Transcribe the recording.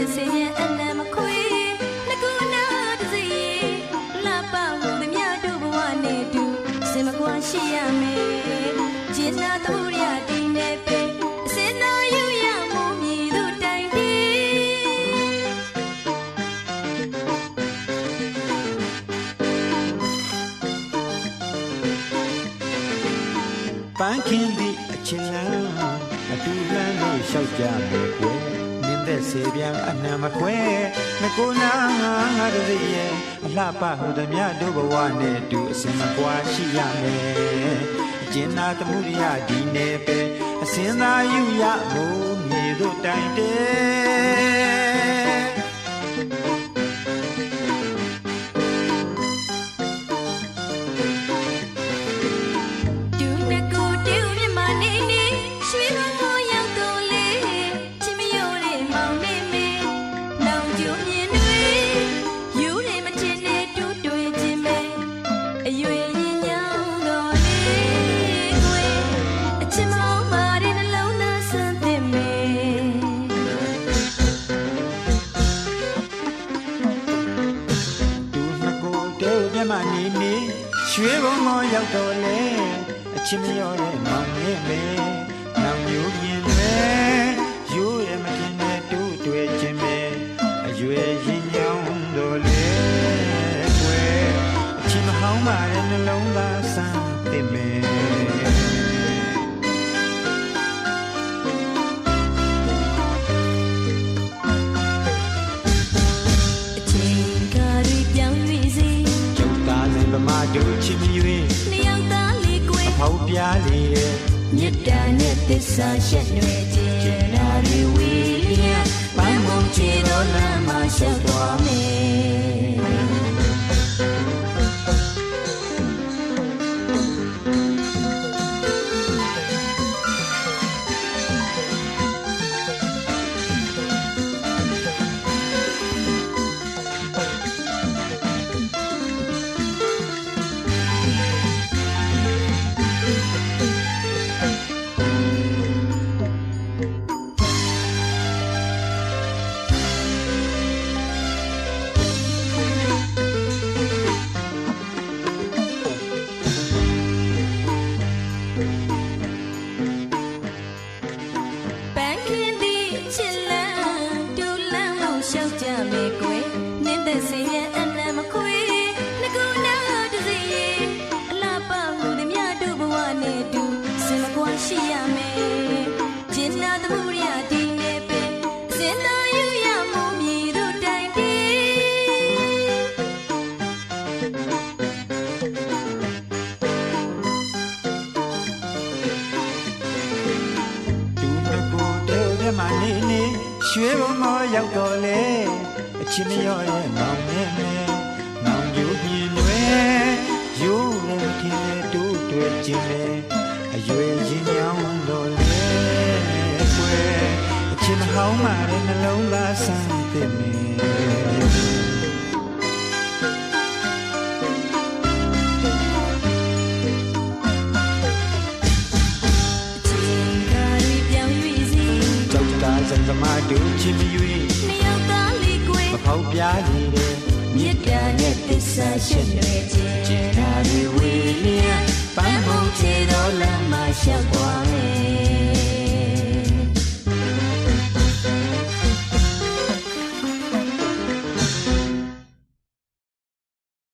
တဲ့စေရင်အနံမခွေနှကူနာတစီလှပမှုသမျှတို့ဘဝနဲ့တူစင်မကွာရှိရမယ်ကျင်နာသူရဒီနဲ့ပဲအစင်နာယူရမှုမြည်သူတိုင်တီပန်းခင်းသည့်အချင်လန်းအတူလန်းလို့ရှောက်ကြမယ်ကွယ်နင်းသက်စေပြန်အနှံမခွဲငကိုနာငါတို့ရဲ့အလှပဟုသမျှတို့ဘဝနဲ့တူအစင်မကွာရှိရမယ်အကျဉ်းနာသမှုရဒီနယ်ပဲအစင်သာယူရမို့မြေတို့တိုင်တဲ့ရွှေဘုံမောရောက်တော့လေအချစ်မရောတဲ့မောင်နဲ့ပဲနောင်မျိုးပြင်းတွေရိုးရမတင်တဲ့တူးတွေ့ခြင်းပဲအရွယ်ရင်ညောင်းတော့လေကွယ်အချစ်မဟောင်းပါတဲ့နှလုံးသားဆန်းသစ်မယ်ဗမာတို့ချစ်မြွေနှစ်ယောက်သားလေးကွယ်အဖောက်ပြားလေးရဲ့မြစ်တာနဲ့သစ္စာရှက်ရွယ်ခြင်းနာရီဝီလျံပန်းမုံချေတော်လမ်းမှာရှောက်သွားမယ်ရှိရမယ်ကျင်နာသမှုရဒီနဲ့ပဲစင်သာယူရမှုမြည်သူတိုင်တီတူမကိုတဲ့ပြမနေနေရွှေဘုံမောရောက်တော့လေအချစ်မရောရဲ့မောင်နဲ့မယ်နောင်ယူပြင်းတွေရိုးရမတင်တဲ့တူးတွေ့ခြင်းပဲအရွယ်ရင်ညောင်းတော့လေကွယ်အချစ်မဟောင်းမာတဲ့နှလုံးသားဆန်းသစ်မယ်ကြောက်တာစံသမားတို့ချစ်မြွေနှစ်ယောက်သားလေးကွယ်မဖောက်ပြားနေတယ်မြစ်တာနဲ့သစ္စာရှက်ရွယ်ခြင်းကျင်နာရီဝေလျံပန်းမုံချေတော်လမ်းမှာရှောက်